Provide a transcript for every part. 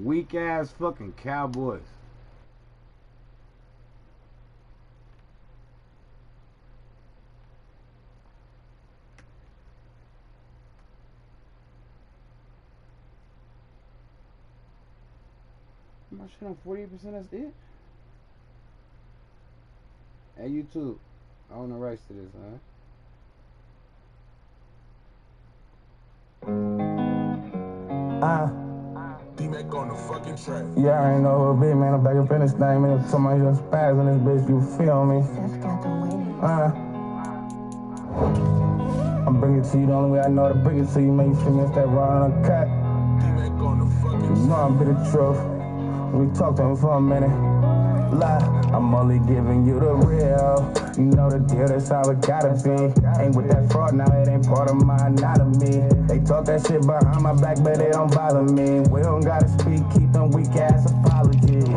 Weak ass fucking Cowboys. My shit on 48%, that's it? Hey YouTube, I own the rights to this, huh? D-Mac on the fucking track. Yeah, I ain't know who big man. I'm back up in this thing, man. Somebody just spaz in this bitch, you feel me? I'm bringing it to you the only way I know how to bring it to you, man. You feel me? It's that raw and uncut. D-Mac on the fucking track. You know I'm be the truth. We talked to him for a minute. Lie, I'm only giving you the real. You know the deal, that's how it gotta be. Ain't with that fraud, now it ain't part of my anatomy. They talk that shit behind my back, but it don't bother me. We don't gotta speak, keep them weak ass apologies.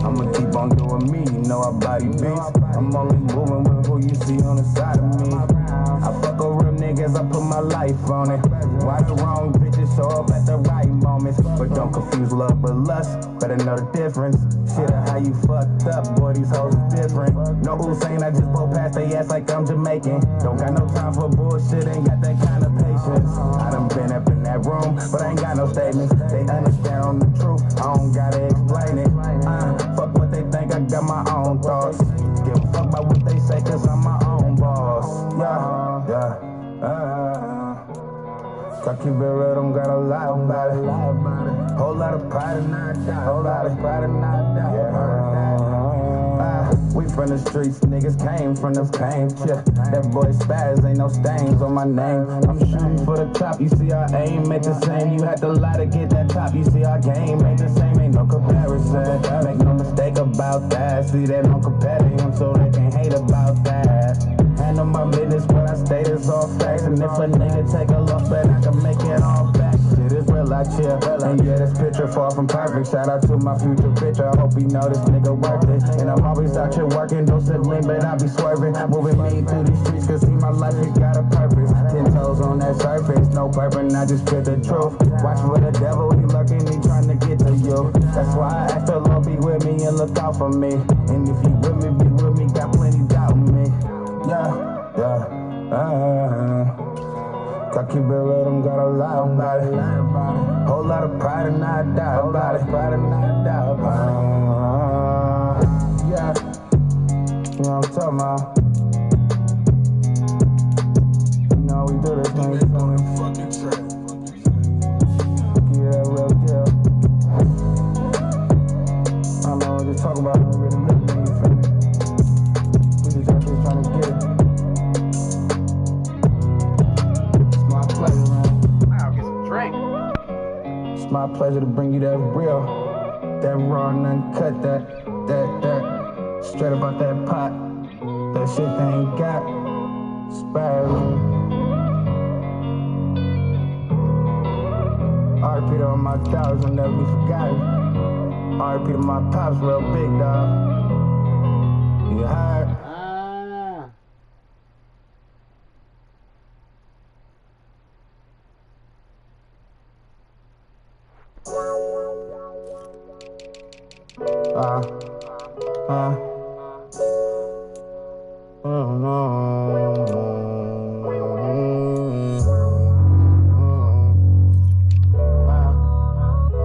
I'ma keep on doing me, you know I body beats. I'm only moving with who you see on the side of me. I fuck with real niggas, I put my life on it. Why the wrong bitches show up at the right moments? But don't confuse love with lust, better know the difference. Shit, how you fucked up, boy, these hoes is different. No Hussein, I just blow past they ass like I'm Jamaican. Don't got no time for bullshit, ain't got that kind of patience. I done been up in that room, but I ain't got no statements. They understand on the truth, I don't gotta explain it. Fuck what they think, I got my own thoughts. Give a fuck about what they say, cause I'm my own boss. Yeah. I keep it real, don't gotta lie about it. Whole lot of pride and not doubt. Whole lot of pride and not doubt. We from the streets, niggas came from the pain. Yeah. That boy Spaz, ain't no stains on my name. I'm shooting for the top, you see our aim ain't the same. You had to lie to get that top, you see our game ain't the same. Ain't no comparison, make no mistake about that. See they don't compare to him, so they can hate about that. Handle my business, what I state is all facts. And if a nigga take a look back, I can make it all back. Shit is real out here, and yeah, this picture far from perfect. Shout out to my future bitch, I hope he know this nigga worth it. And I'm always out here working, don't sit lean, but I be swerving. Moving me through these streets, cause see my life, it got a purpose. 10 toes on that surface, no purpose, I just spit the truth. Watch for the devil, he lurking, he trying to get to you. That's why I ask the Lord be with me and look out for me. And if you with me, be with me, got plenty doubt in me. I keep it real, don't gotta lie about it. Whole lot of pride and not doubt about it. Pride and not doubt about it. Yeah, you know what I'm talking about. You know we do this thing on the fucking track. Yeah, real deal. I don't know what you're talking about, I don't really live it, you feel me? We just out here trying to get it. It's my pleasure to bring you that real, that raw and uncut, that straight about that pot, that shit they ain't got. Spaz. R.I.P. to all my dogs, will never be forgotten. R.I.P. to my pops, real big dog. You heard? Oh no.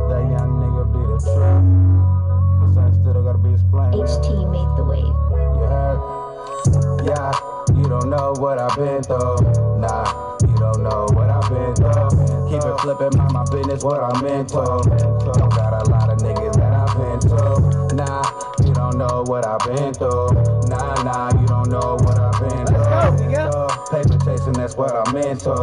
That young nigga be the truth. But something still gotta be explained. HT made the wave. You heard? Yeah, you don't know what I've been through. Nah, you don't know what I've been through. Keep it flipping, mind my business, what I'm into. Don't got a lot of niggas that I've been to. Nah, you don't know what I've been through. Nah, you don't know what I've been through. Paper chasing, that's what I'm into.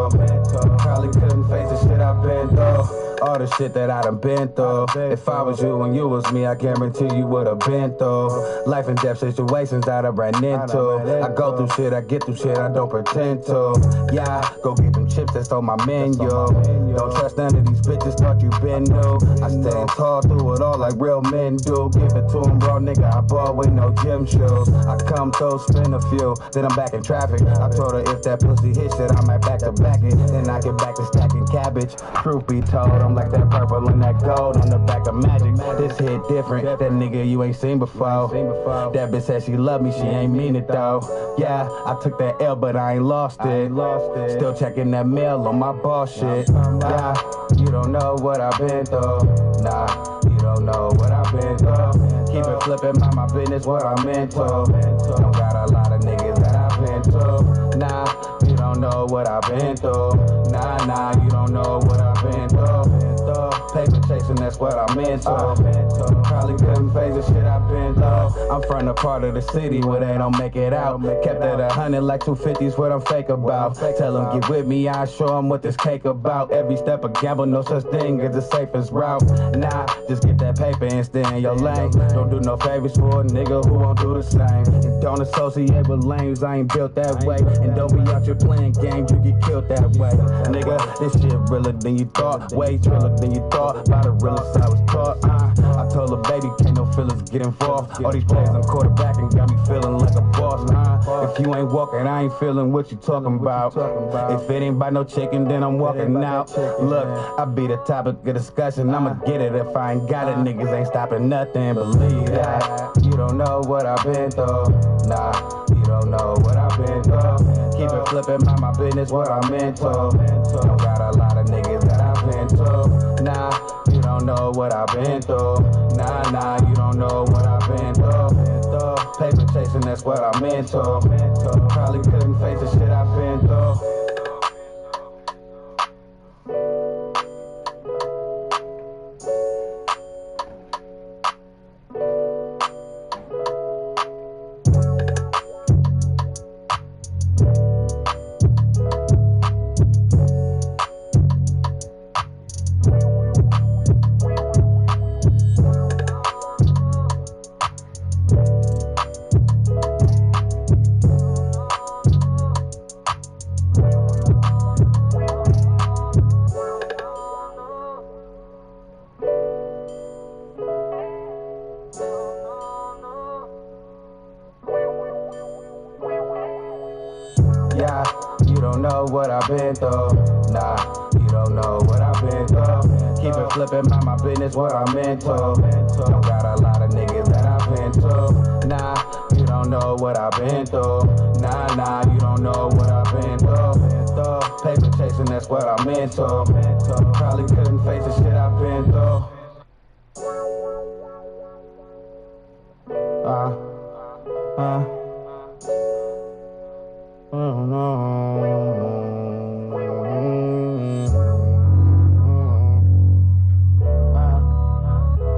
Probably couldn't face the shit I've been through. All the shit that I done been through. If I was you and you was me, I guarantee you would've been through life and death situations that I ran into. I go through shit, I get through shit, I don't pretend to. Yeah, go get them chips that's on my menu. Don't trust none of these bitches, thought you been new. I stand tall through it all like real men do. Give it to them raw, nigga, I ball with no gym shoes. I come through, spin a few, then I'm back in traffic. I told her if that pussy hit shit, I might back to back it. Then I get back to stacking cabbage. Truth be told, I'm I'm like that purple and that gold on the back of Magic. This hit different, that nigga you ain't seen before. That bitch said she love me, she ain't mean it though. Yeah, I took that L, but I ain't lost it. Still checking that mail on my boss shit. Yeah, you don't know what I've been through. Nah, you don't know what I've been through. Keep it flipping, mind my business, what I'm into. Don't got a lot of niggas that I've been to. Nah, you don't know what I've been through. Nah, you don't know what I've been through. Paper chasing, that's what I'm into. Probably couldn't face the shit I've been through. I'm from the part of the city where they don't make it out. Kept at 100 like 250's what I'm fake about. Tell them get with me, I show them what this cake about. Every step a gamble, no such thing as the safest route. Nah, just get that paper and stay in your lane. Don't do no favors for a nigga who won't do the same. And don't associate with lames, I ain't built that way. And don't be out here playing games, you get killed that way. Nigga, this shit realer than you thought. Way realer than you thought. By the realest I was taught. I told her, baby, can't no feelings get involved. All these plays I'm quarterbacking got me feeling like a boss. If you ain't walking, I ain't feeling what you talking about. If it ain't by no chicken, then I'm walking out. Look, I be the topic of discussion. I'ma get it if I ain't got it. Niggas ain't stopping nothing. Believe that. You don't know what I've been through. Nah, you don't know what I've been through. Keep it flipping, mind my business, what I'm into. Don't got a lot of niggas that I've been to. Nah, you don't know what I've been through. Nah, you don't know what I've been through. Paper chasing, that's what I'm into. Probably couldn't face the shit I've been through. Yeah, you don't know what I've been through. Nah, you don't know what I've been through. Keep it flipping, mind my business, what I'm into. Don't got a lot of niggas that I've been to. Nah, you don't know what I've been through. Nah, you don't know what I've been through. Paper chasing, that's what I'm into. Probably couldn't face the shit I've been through.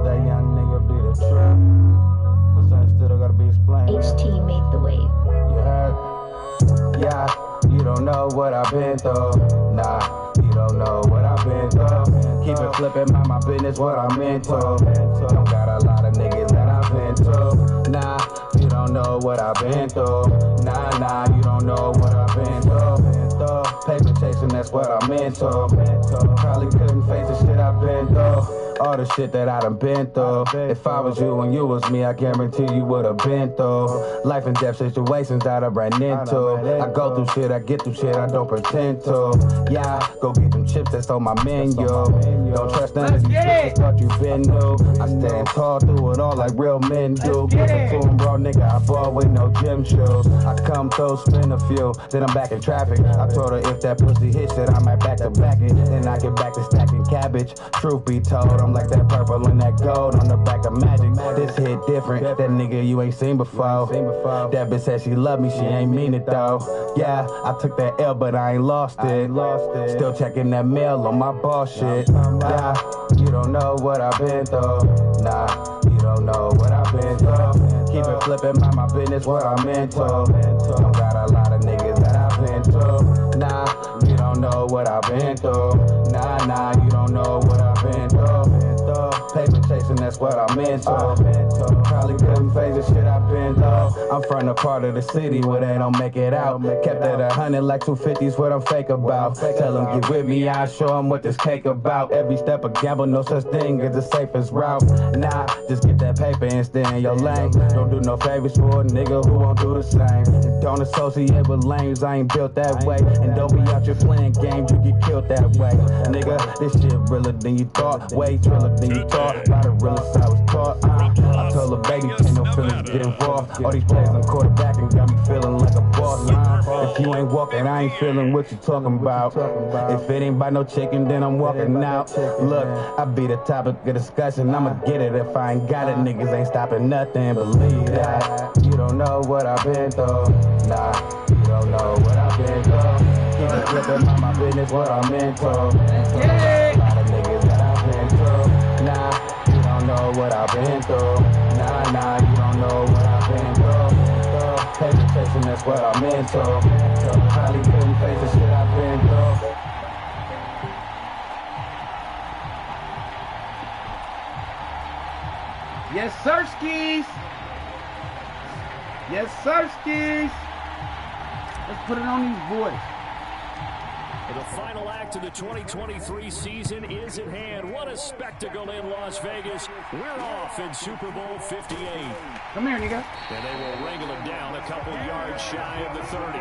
That young nigga be the truth, but something still gotta be explained. HT made the wave. You heard? Yeah, you don't know what I've been through. Nah, you don't know what I've been through. Keep it flipping, mind my business, what I'm into. Don't got a lot of niggas that I've been to. Nah, you don't know what I've been through. Nah, you don't know what I've been through. Paper chasing, that's what I'm into. Probably couldn't face the shit I've been through. All the shit that I done been through. If I was you and you was me, I guarantee you would've been through life and death situations that I ran into. I go through shit, I get through shit, I don't pretend to. Yeah, go get them chips that's on my menu. Don't trust none of these bitches, thought you been new. I stand tall through it all like real men do. Give it to him, bro, nigga, I ball with no gym shoes. I come through, spin a few, then I'm back in traffic. I told her if that pussy hit shit, I might back to back it. Then I get back to stacking cabbage. Truth be told, I'm like that purple and that gold on the back of Magic. This hit different, that nigga you ain't seen before. That bitch said she love me, she ain't mean it though. Yeah, I took that L, but I ain't lost it. Still checking that mail on my boss shit. Yeah, you don't know what I've been through. Nah, you don't know what I've been through. Keep it flipping, mind my business, what I'm into. Don't got a lot of niggas that I've been to. Nah, you don't know what I've been through. Nah, you don't know what I've been through. Paper chasing, that's what I'm into. Probably couldn't face the shit I've been through. I'm from the part of the city where they don't make it out. Kept at 100 like 250's what I'm fake about. Tell them get with me, I'll show them what this cake about. Every step a gamble, no such thing as the safest route. Nah, just get that paper and stay in your lane. Don't do no favors for a nigga who won't do the same. Don't associate with lames, I ain't built that way. And don't be out here playing games, you get killed that way. Nigga, this shit realer than you thought. Way realer than you thought. By the realest I was taught. I told a baby, ain't no feelings get involved. All these plays on quarterback and got me feeling like a boss. If you ain't walking, I ain't feeling what you talking about. If it ain't by no chicken, then I'm walking out. Look, I be the topic of discussion. I'ma get it if I ain't got it. Niggas ain't stopping nothing. Believe that. You don't know what I've been through. Nah, you don't know what I've been through. Keep it flipping on my business, what I'm into. A lot of niggas that I've been through. Nah, you don't know what I've been through. Nah, you don't know what I've been through. Paper chasing, that's what I'm into. Probably couldn't face the shit I've been through. Yes, sir, skis. Yes, sir, skis. Let's put it on these boys. The final act of the 2023 season is at hand. What a spectacle in Las Vegas. We're off in Super Bowl 58. Come here, nigga. And they will wrangle him down a couple yards shy of the 30.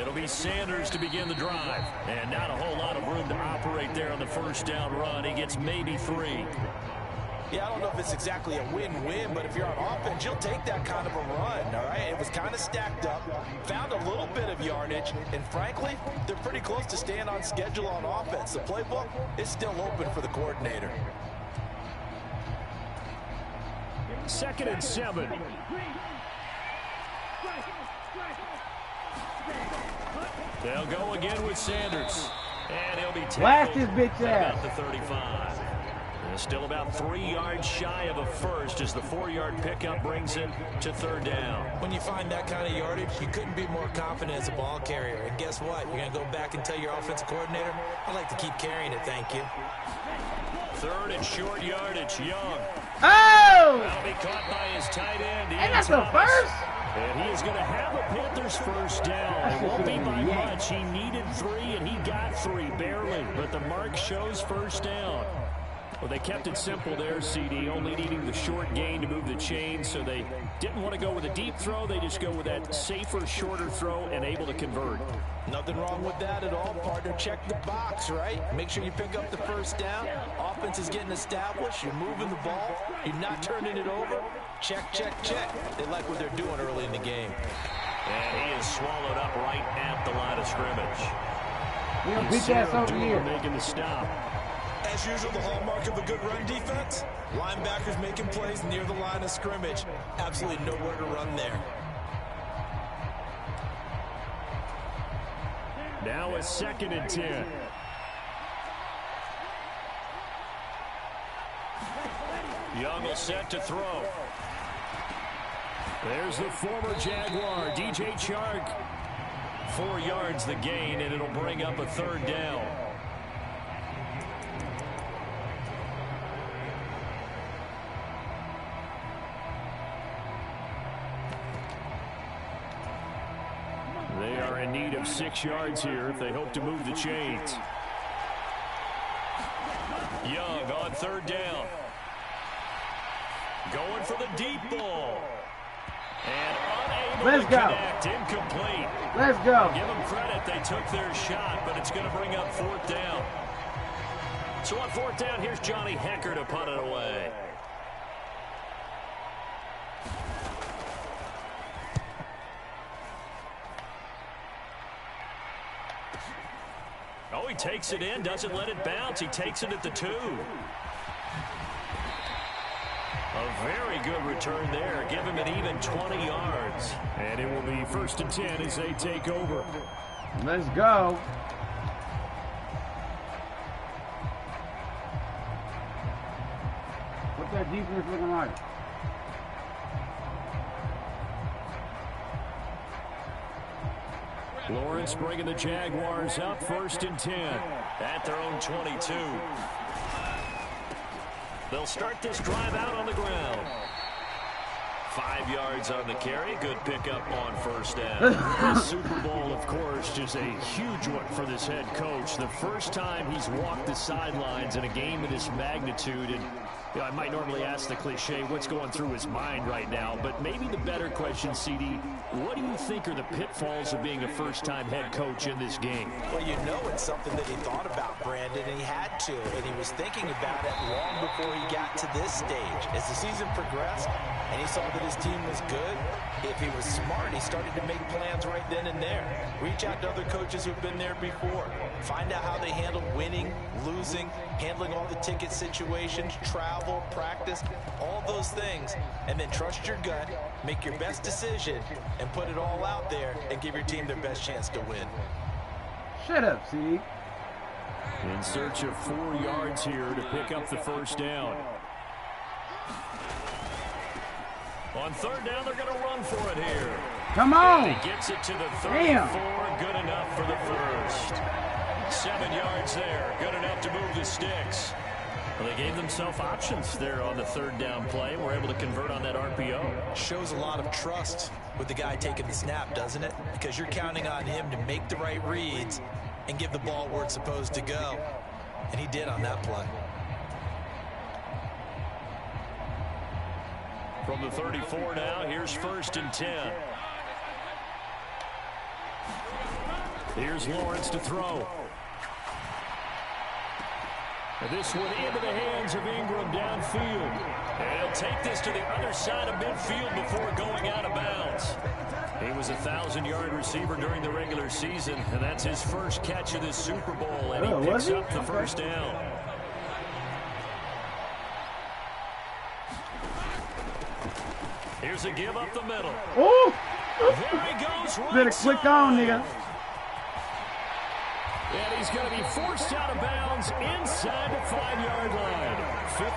It'll be Sanders to begin the drive. And not a whole lot of room to operate there on the first down run. He gets maybe 3. Yeah, I don't know if it's exactly a win-win, but if you're on offense, you'll take that kind of a run, all right? It was kind of stacked up, found a little bit of yardage, and frankly, they're pretty close to staying on schedule on offense. The playbook is still open for the coordinator. 2nd and 7. They'll go again with Sanders. And he'll be Blast tackled his bitch ass. at the 35. And still about 3 yards shy of a first as the 4-yard pickup brings it to 3rd down. When you find that kind of yardage, you couldn't be more confident as a ball carrier. And guess what? You're going to go back and tell your offensive coordinator, I'd like to keep carrying it, thank you. 3rd and short yardage, Young. Oh! That'll be caught by his tight end. Ain't that the first? And he is going to have a Panthers first down. It won't be by much. He needed 3, and he got 3, barely. But the mark shows first down. Well, they kept it simple there, CD, only needing the short gain to move the chain, so they didn't want to go with a deep throw. They just go with that safer, shorter throw and able to convert. Nothing wrong with that at all, partner. Check the box, right? Make sure you pick up the first down. Offense is getting established. You're moving the ball. You're not turning it over. Check, check, check. They like what they're doing early in the game. And he is swallowed up right at the line of scrimmage. We gonna beat your ass over here. Making the stop. As usual, the hallmark of a good run defense, linebackers making plays near the line of scrimmage. Absolutely nowhere to run there. Now a 2nd and 10. Young will set to throw. There's the former Jaguar, DJ Chark. 4 yards the gain, and it'll bring up a 3rd down. They are in need of 6 yards here if they hope to move the chains. Young on 3rd down. Going for the deep ball. And unable to connect. Incomplete. Let's go. Give them credit. They took their shot, but it's going to bring up 4th down. So on 4th down, here's Johnny Hecker to punt it away. he takes it in, doesn't let it bounce. He takes it at the 2. A very good return there. Give him an even 20 yards. And it will be 1st and 10 as they take over. Let's go. What's that defense looking like? Lawrence bringing the Jaguars up 1st and 10 at their own 22. They'll start this drive out on the ground. 5 yards on the carry. Good pickup on 1st down. The Super Bowl, of course, just a huge one for this head coach. The first time he's walked the sidelines in a game of this magnitude. And you know, I might normally ask the cliche, what's going through his mind right now? But maybe the better question, CD, what do you think are the pitfalls of being a first-time head coach in this game? Well, you know it's something that he thought about, Brandon, and he had to. And he was thinking about it long before he got to this stage. As the season progressed and he saw that his team was good, if he was smart, he started to make plans right then and there. Reach out to other coaches who've been there before. Find out how they handled winning, losing, handling all the ticket situations, travel, practice, all those things. And then trust your gut, make your best decision, and put it all out there and give your team their best chance to win. Shut up, CD. In search of 4 yards here to pick up the 1st down. On 3rd down, they're going to run for it here. Come on. And he gets it to the 34. Damn. Good enough for the 1st. 7 yards there. Good enough to move the sticks. Well, they gave themselves options there on the 3rd down play. We're able to convert on that RPO. Shows a lot of trust with the guy taking the snap, doesn't it? Because you're counting on him to make the right reads and give the ball where it's supposed to go. And he did on that play. From the 34 now, here's 1st and 10. Here's Lawrence to throw. This one into the hands of Ingram downfield. And he'll take this to the other side of midfield before going out of bounds. He was a 1,000-yard receiver during the regular season, and that's his first catch of this Super Bowl, and he picks up the 1st down. Here's a give up the middle. Oh! There he goes. Right Better click on, nigga. And he's going to be forced out of bounds inside the 5-yard line.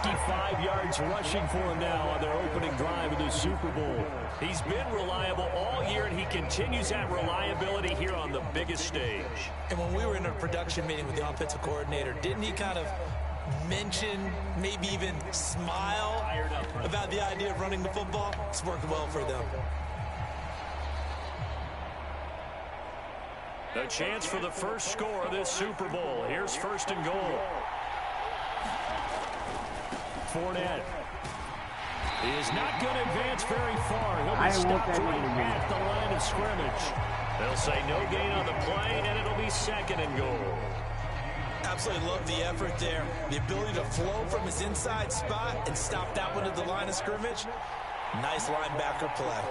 55 yards rushing for him now on their opening drive of the Super Bowl. He's been reliable all year, and he continues that reliability here on the biggest stage. And when we were in a production meeting with the offensive coordinator, didn't he kind of mention, maybe even smile about the idea of running the football? It's worked well for them. A chance for the first score of this Super Bowl. Here's 1st and goal. Fournette. He is not going to advance very far. He'll I be didn't want stopped that right name again. at the line of scrimmage. They'll say no gain on the play, and it'll be 2nd and goal. Absolutely love the effort there. The ability to flow from his inside spot and stop that one at the line of scrimmage. Nice linebacker play.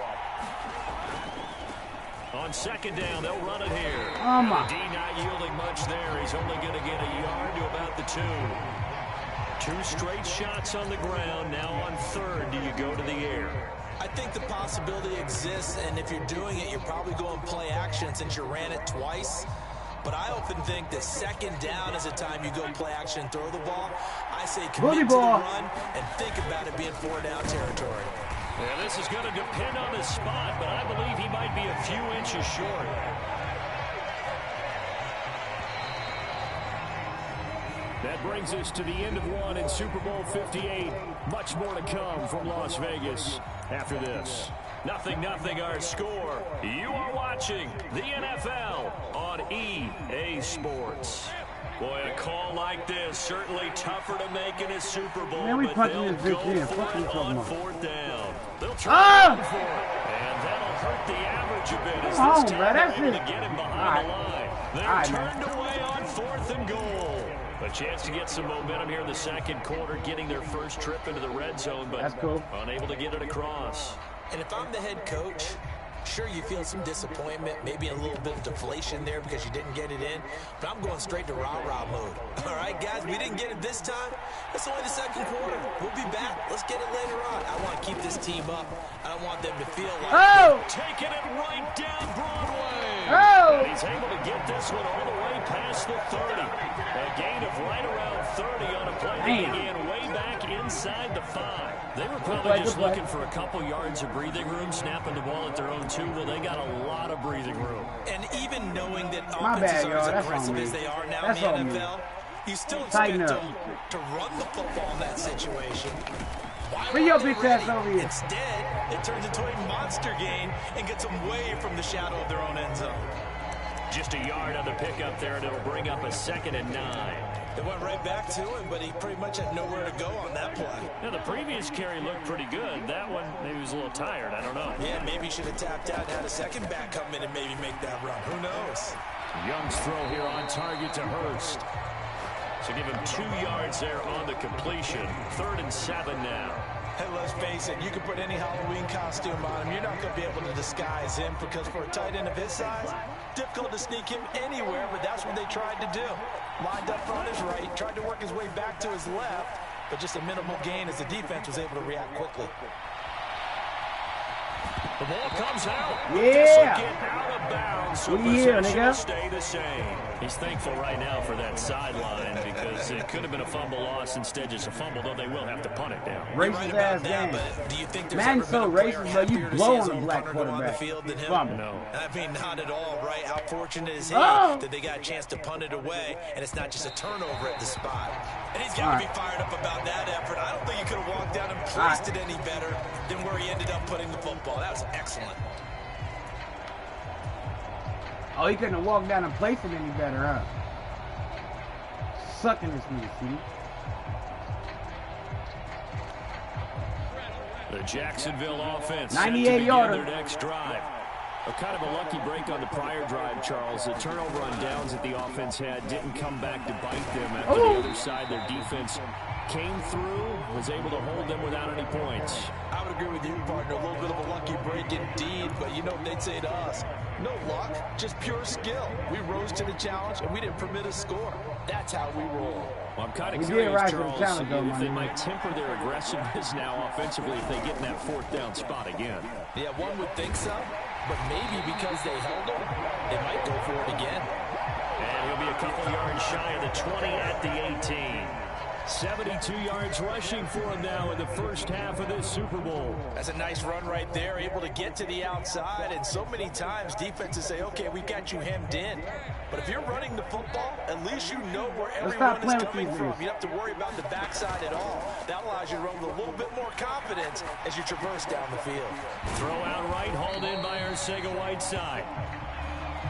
On 2nd down, they'll run it here. Oh, my. D not yielding much there. He's only going to get a yard to about the 2. 2 straight shots on the ground. Now on 3rd, do you go to the air? I think the possibility exists, and if you're doing it, you're probably going play action since you ran it twice. But I often think that 2nd down is a time you go play action and throw the ball. I say commit to the run and think about it being 4-down territory. Yeah, this is going to depend on the spot, but I believe he might be a few inches short. That brings us to the end of one in Super Bowl 58. Much more to come from Las Vegas after this. 0-0 our score. You are watching the NFL on EA Sports. Boy, a call like this, certainly tougher to make in a Super Bowl, Man, we but punching they'll this go bitch in. for Fuck you it talking on about. 4th down. They'll try to run for it, and that'll hurt the average a bit as Come this on, time bro, that's they're able it. to get him behind All the right. line. They're All right, turned man. away on 4th and goal. A chance to get some momentum here in the 2nd quarter, getting their first trip into the red zone, but That's cool. unable to get it across. And if I'm the head coach, sure you feel some disappointment, maybe a little bit of deflation there because you didn't get it in, but I'm going straight to rah-rah mode. All right, guys, we didn't get it this time. It's only the second quarter. We'll be back. Let's get it later on. I want to keep this team up. I don't want them to feel like taking it right down Broadway. Oh! And he's able to get this one all the way past the 30. A gain of right around 30 on a play that began way back inside the 5. They were probably just looking for a couple yards of breathing room, snapping the ball at their own 2. Well, they got a lot of breathing room. And even knowing that offenses are as aggressive as they are now in the NFL, you still expect them to run the football in that situation. Bring your bitch ass over here. Instead, it turns into a monster gain and gets them way from the shadow of their own end zone. Just a yard on the pickup there, and it'll bring up a 2nd and 9. They went right back to him, but he pretty much had nowhere to go on that play. Now, the previous carry looked pretty good. That one, maybe he was a little tired. I don't know. Yeah, maybe he should have tapped out and had a second back come in and maybe make that run. Who knows? Young's throw here on target to Hurst. So give him 2 yards there on the completion. 3rd and 7 now. Hey, let's face it, you can put any Halloween costume on him. You're not going to be able to disguise him because for a tight end of his size, difficult to sneak him anywhere, but that's what they tried to do. Lined up on his right, tried to work his way back to his left, but just a minimal gain as the defense was able to react quickly. The ball comes out. Yeah. Get out of bounds. So nigga. Stay the same. He's thankful right now for that sideline because it could have been a fumble loss, instead just a fumble, though they will have to punt it down. Racist ass game. Man's so racist, but you blow on a black quarterback. No. I mean, not at all, right? How fortunate is he that they got a chance to punt it away, and it's not just a turnover at the spot. And he's got to be fired up about that effort. I don't think he could have walked down and placed it any better than where he ended up putting the football. That was excellent. Oh, he couldn't have walked down and placed it any better, huh? Sucking this nigga, see? The Jacksonville offense 98 yarder. Their next drive. A kind of a lucky break on the prior drive, Charles. The turnover on downs that the offense had didn't come back to bite them. After the other side, their defense came through, was able to hold them without any points. I would agree with you, partner. A little bit of a lucky break indeed, but you know what they'd say to us? No luck, just pure skill. We rose to the challenge, and we didn't permit a score. That's how we roll. Well, I'm kind of curious, Charles, if they might temper their aggressiveness now offensively if they get in that 4th down spot again. Yeah, one would think so, but maybe because they held them, they might go for it again. And he'll be a couple yards shy of the 20 at the 18. 72 yards rushing for him now in the first half of this Super Bowl. That's a nice run right there, able to get to the outside, and so many times defenses say, okay, we've got you hemmed in. But if you're running the football, at least you know where everyone is coming from. You don't have to worry about the backside at all. That allows you to run with a little bit more confidence as you traverse down the field. Throw out right, hauled in by Arcega-Whiteside.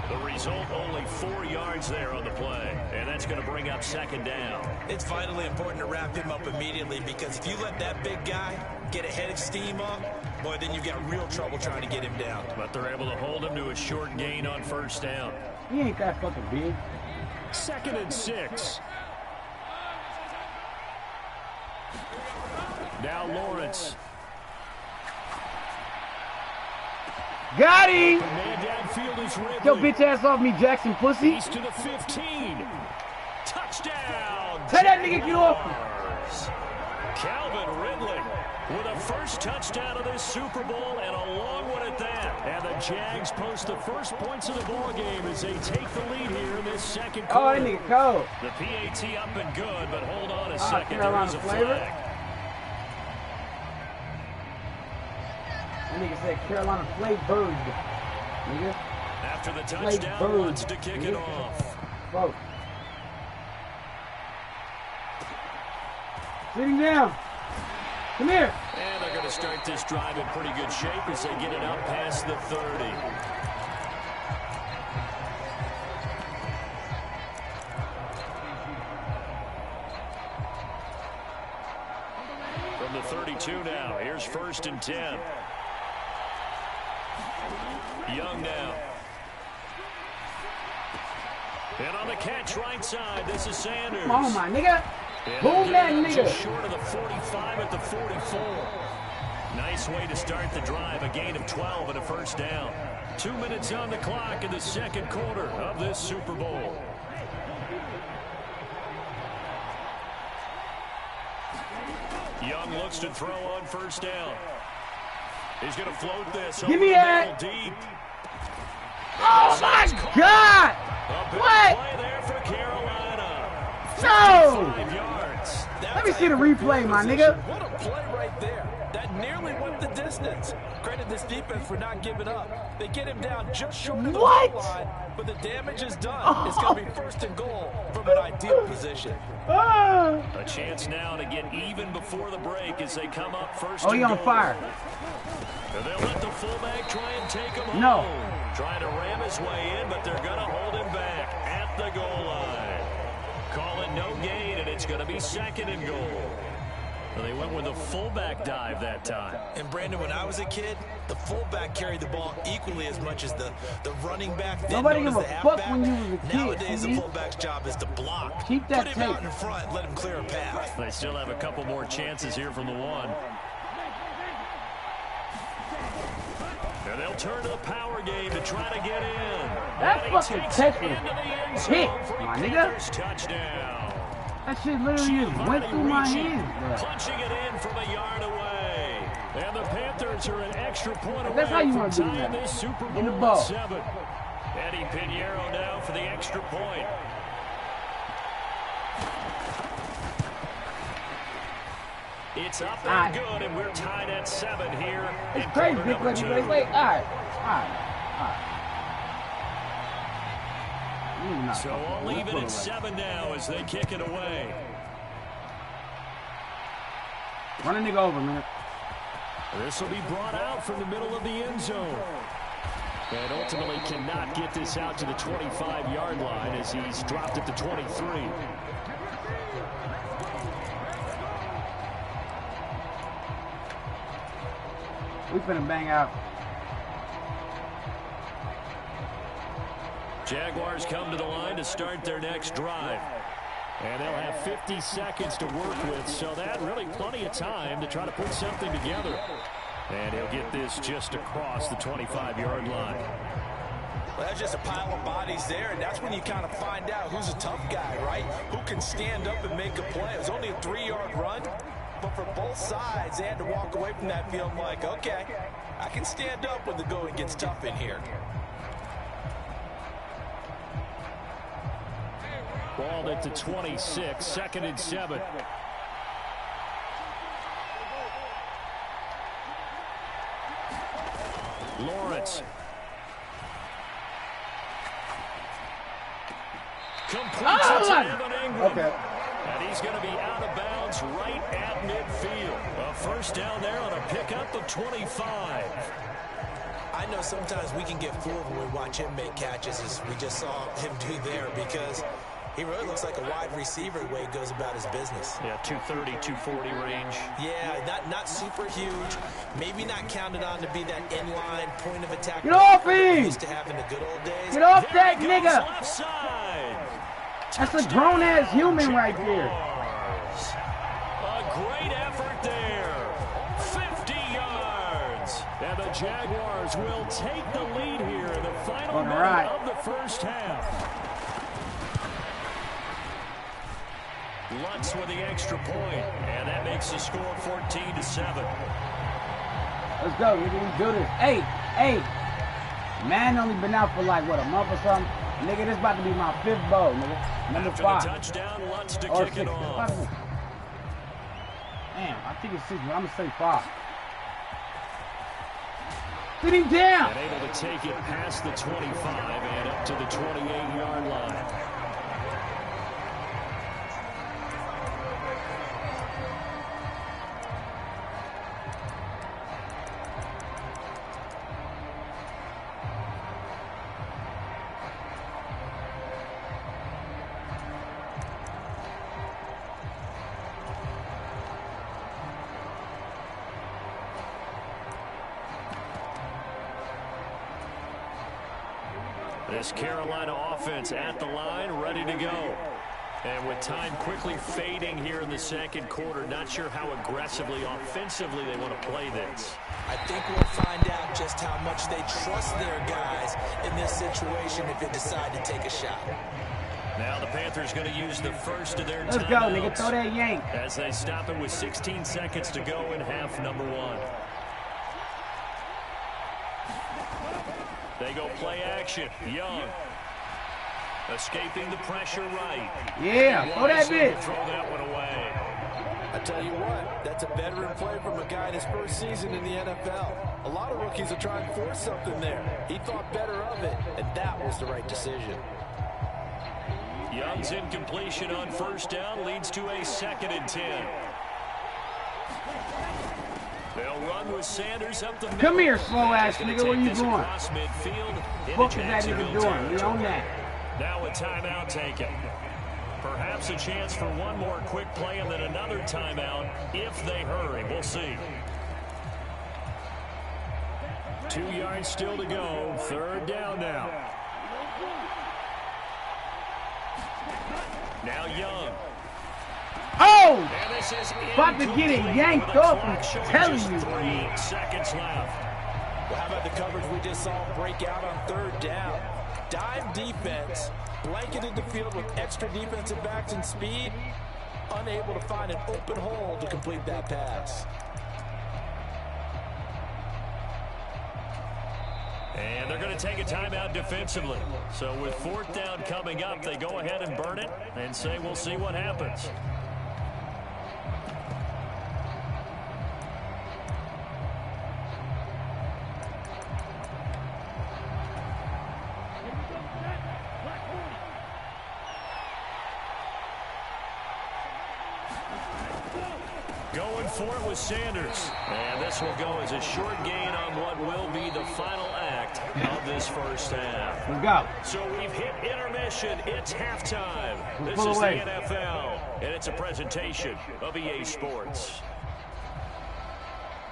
The result, only 4 yards there on the play, and that's going to bring up 2nd down. It's vitally important to wrap him up immediately because if you let that big guy get a head of steam up, boy, then you've got real trouble trying to get him down. But they're able to hold him to a short gain on 1st down. He ain't that fucking big. 2nd and 6. Now Lawrence. Got him! Man downfield is Ridley. Yo, bitch ass off me, Jackson, pussy. He's to the 15. Touchdown. Tell that nigga get off. Calvin Ridley with a first touchdown of this Super Bowl and a long one at that. And the Jags post the first points of the ball game as they take the lead here in this 2nd quarter. Oh, that nigga cold. The PAT up and good, but hold on a second. There is a flavor. flag. That nigga said Carolina flavored. Nigga. After the touchdown, wants to kick it off. Bro. Sitting down. Come here. And they're going to start this drive in pretty good shape as they get it up past the 30. From the 32 now, here's 1st and 10. Young now. And on the catch right side, this is Sanders. Come on, my nigga. Boom that nigga. Just short of the 45 at the 44. Nice way to start the drive, a gain of 12 and a first down. 2 minutes on the clock in the second quarter of this Super Bowl. Young looks to throw on first down. He's going to float this over the middle deep. Oh my God! What? Play there for Carolina. No! 5 yards. Let me see the replay, my nigga. What a play right there. That nearly went the distance. Credit this defense for not giving up. They get him down just short of the goal line, but the damage is done. It's going to be first and goal from an ideal position. A chance now to get even before the break as they come up first. Oh, he on fire. They'll let the fullback try and take him home. No. Trying to ram his way in, but they're going to hold him back at the goal line. Call it no gain, and it's going to be second and goal. Well, they went with a fullback dive that time. And Brandon, when I was a kid, the fullback carried the ball equally as much as the running back. Nobody give a fuck when you was a kid. Nowadays, the fullback's job is to block. Keep that Put him tape out in front, let him clear a path. They still have a couple more chances here from the one. And they'll turn to the power game to try to get in. That fucking technique hit, my nigga. Touchdown. That shit literally just went through my hands, bro. Punching it in from a yard away. And the Panthers are an extra point away. That's how you from want to do tying that. this Super Bowl In the ball. 7. Eddie Pinheiro now for the extra point. It's up and good, and we're tied at 7 here. It's crazy, big lady. Wait. All right. So all even at 7 now as they kick it away. Run a nigga over, man. This will be brought out from the middle of the end zone. And ultimately cannot get this out to the 25-yard line as he's dropped at the 23. We finna bang out. Jaguars come to the line to start their next drive. And they'll have 50 seconds to work with, so that really plenty of time to try to put something together. And he'll get this just across the 25-yard line. Well, that's just a pile of bodies there, and that's when you kind of find out who's a tough guy, right? Who can stand up and make a play. It was only a 3-yard run, but for both sides, they had to walk away from that feeling like, okay, I can stand up when the going gets tough in here. Ball at the 26, 2nd and 7. Lawrence. Completes it to Evan Ingram. Okay. And he's going to be out of bounds right at midfield. A first down there on a pickup of 25. I know sometimes we can get fooled when we watch him make catches, as we just saw him do there, because he really looks like a wide receiver the way he goes about his business. Yeah, 230, 240 range. Yeah, not super huge. Maybe not counted on to be that inline point of attack. Get off him! Used to have in the good old days. Get off that nigga! Left side. That's a grown-ass human right there. A great effort there. 50 yards. And the Jaguars will take the lead here in the final minute of the first half. Lutz with the extra point, and that makes the score 14-7. Let's go, nigga. We do this. Hey. Man only been out for like, what, a month or something? Nigga, this about to be my 5th bowl, nigga. Number 5. After the touchdown, Lutz to kick it off. Damn, I think it's 6, but I'm going to say 5. Sit him down. And able to take it past the 25 and up to the 28-yard line. This Carolina offense at the line, ready to go. And with time quickly fading here in the second quarter, not sure how aggressively, offensively they want to play this. I think we'll find out just how much they trust their guys in this situation if they decide to take a shot. Now the Panthers going to use the first of their timeouts. Let's go, nigga. Throw that yank. As they stop it with 16 seconds to go in half number 1. They go play action. Young. Escaping the pressure right. Yeah, throw that bitch. Throw that one away. I tell you what, that's a veteran play from a guy in his first season in the NFL. A lot of rookies are trying to force something there. He thought better of it, and that was the right decision. Young's incompletion on first down leads to a 2nd and 10. They'll run with Sanders up the middle. Come here, slow-ass nigga. Where you going? Across midfield. What is that nigga doing? We on that. Now a timeout taken. Perhaps a chance for one more quick play and then another timeout if they hurry. We'll see. 2 yards still to go. 3rd down now. Now Young. Oh! About to get it yanked up. I'm telling you. 3 seconds left. Well, how about the coverage we just saw break out on 3rd down? Dime defense, blanketed the field with extra defensive backs and speed, unable to find an open hole to complete that pass. And they're going to take a timeout defensively. So with 4th down coming up, they go ahead and burn it and say we'll see what happens. Going for it with Sanders. And this will go as a short gain on what will be the final act of this first half. Let's go. So we've hit intermission. It's halftime. This is the NFL, and it's a presentation of EA Sports.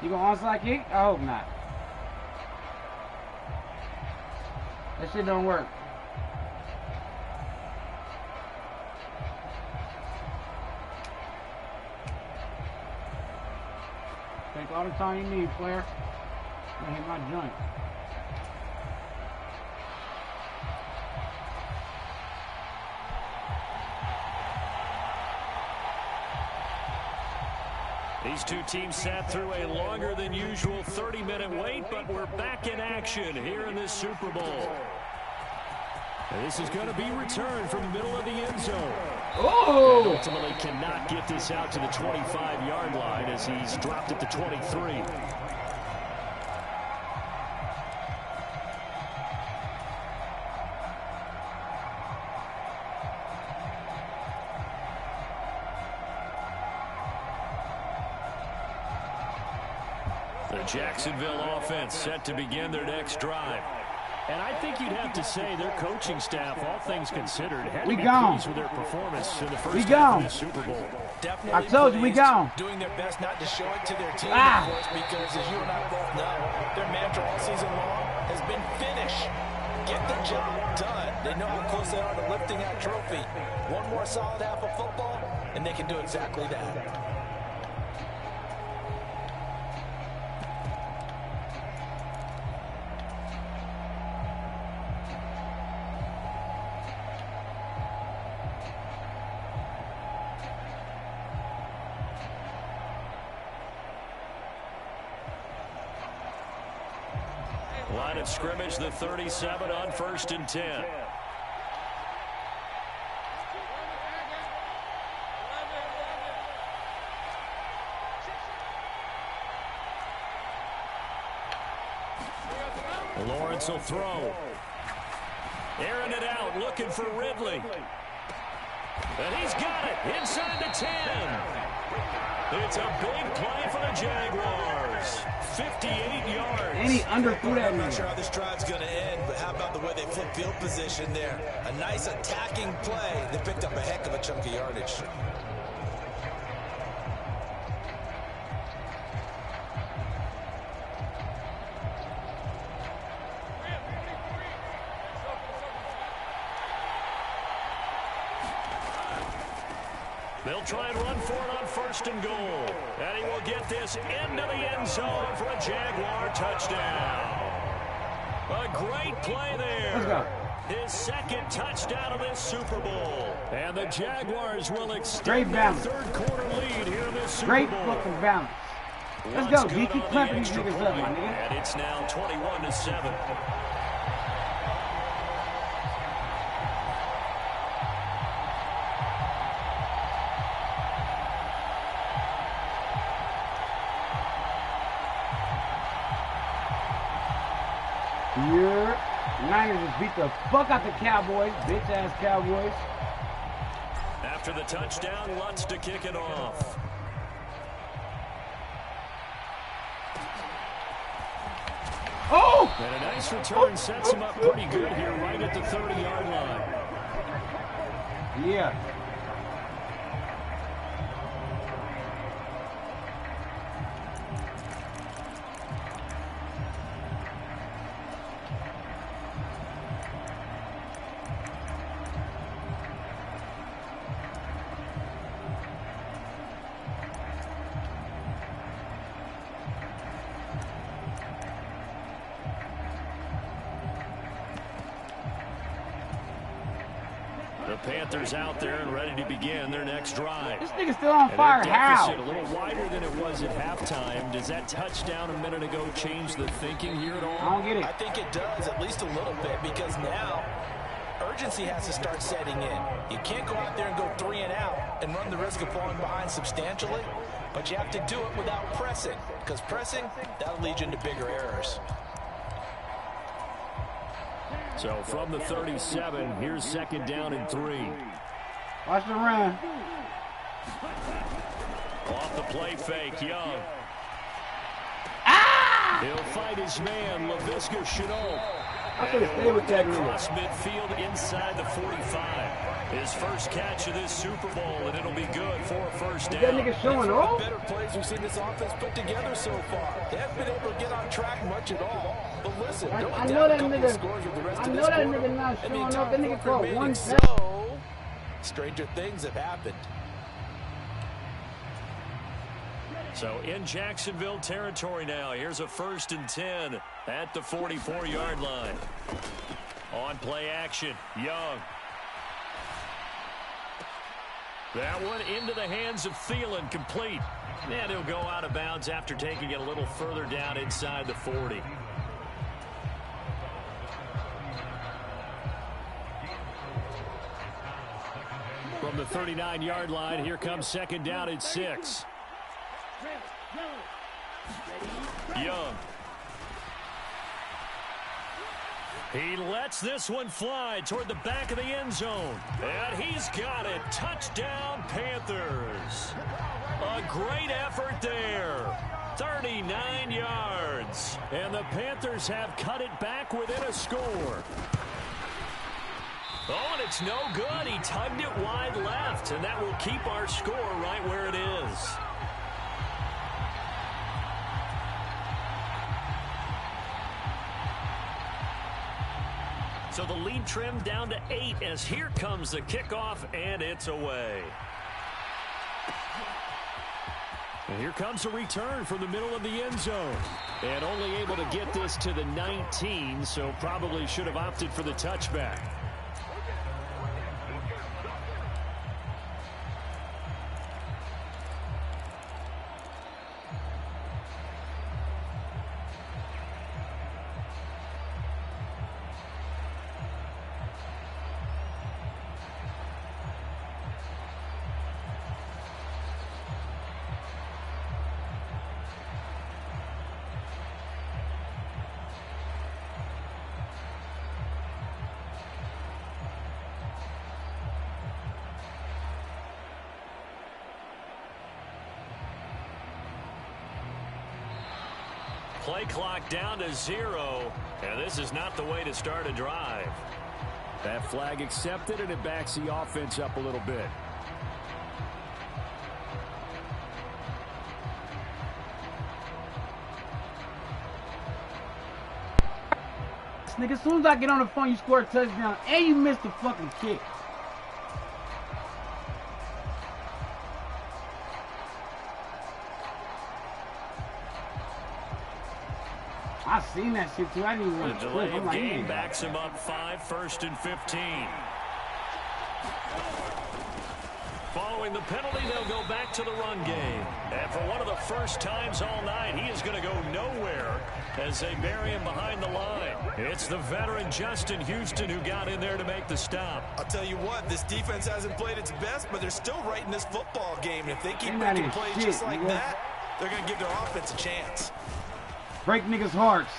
You going onside kick? I hope not. That shit don't work. Take all the time you need, player. I'm gonna hit my joint. These two teams sat through a longer than usual 30-minute wait, but we're back in action here in this Super Bowl. And this is going to be returned from the middle of the end zone. Oh! And ultimately cannot get this out to the 25-yard line as he's dropped at the 23. The Jacksonville offense set to begin their next drive. And I think you'd have to say their coaching staff, all things considered, had to be pleased with their performance in the first half of the Super Bowl. Definitely I told you, we gone. Doing their best not to show it to their team, of course, because as you and I both know, their mantra all season long has been finish. Get the job done. They know how close they are to lifting that trophy. One more solid half of football, and they can do exactly that. Line of scrimmage, the 37 on 1st and 10. Lawrence will throw. Airing it out, looking for Ridley. And he's got it inside the 10. It's a big play for the Jaguars. 58 yards. And he underthrew that I'm not nigga. sure how this drive's going to end, but how about the way they flip field position there? A nice attacking play. They picked up a heck of a chunk of yardage. They'll try and run for it on 1st and goal. And he will get this into the end zone for a Jaguar touchdown. A great play there. Let's go. His 2nd touchdown of this Super Bowl. And the Jaguars will extend their 3rd quarter lead here in this Super Bowl. Great fucking balance. Let's go, D. Keep clamping these niggas up, my nigga. And it's now 21-7. Your Niners just beat the fuck out the Cowboys, bitch-ass Cowboys. After the touchdown, Lutz to kick it off. Oh! And a nice return sets him up pretty good here right at the 30-yard line. Yeah. The Panthers out there and ready to begin their next drive. This nigga's still on fire. How? A little wider than it was at halftime. Does that touchdown a minute ago change the thinking here at all? I don't get it. I think it does, at least a little bit, because now urgency has to start setting in. You can't go out there and go 3 and out and run the risk of falling behind substantially, but you have to do it without pressing, because pressing, that'll lead you into bigger errors. So from the 37, here's 2nd down and 3. Watch the run. Off the play fake, Young. Ah! He'll fight his man, Laviska Shenault. I could have stayed with that Across midfield inside the 45. His first catch of this Super Bowl, and it'll be good for a 1st down. That nigga showing off? Better plays we've seen this offense put together so far. They haven't been able to get on track much at all. But listen, I know that nigga not showing off. That nigga caught one pass. So, stranger things have happened. So in Jacksonville territory now. Here's a 1st and 10 at the 44-yard line. On play action, Young. That one into the hands of Thielen, complete. And he'll go out of bounds after taking it a little further down inside the 40. From the 39-yard line, here comes 2nd down and 6. Young. He lets this one fly toward the back of the end zone. And he's got it. Touchdown, Panthers. A great effort there. 39 yards. And the Panthers have cut it back within a score. Oh, and it's no good. He tugged it wide left, and that will keep our score right where it is. So the lead trimmed down to 8 as here comes the kickoff, and it's away. And here comes a return from the middle of the end zone. And only able to get this to the 19, so probably should have opted for the touchback. Play clock down to 0, and this is not the way to start a drive. That flag accepted, and it backs the offense up a little bit. Nigga, as soon as I get on the phone, you score a touchdown, and you missed the fucking kick. seen that shit too. I didn't even The want to delay clip. of game backs him up 5, 1st and 15. Following the penalty, they'll go back to the run game. And for one of the first times all night, he is going to go nowhere as they bury him behind the line. It's the veteran Justin Houston who got in there to make the stop. I'll tell you what, this defense hasn't played its best, but they're still right in this football game. And if they keep making plays just like that, they're going to give their offense a chance. Break niggas' hearts.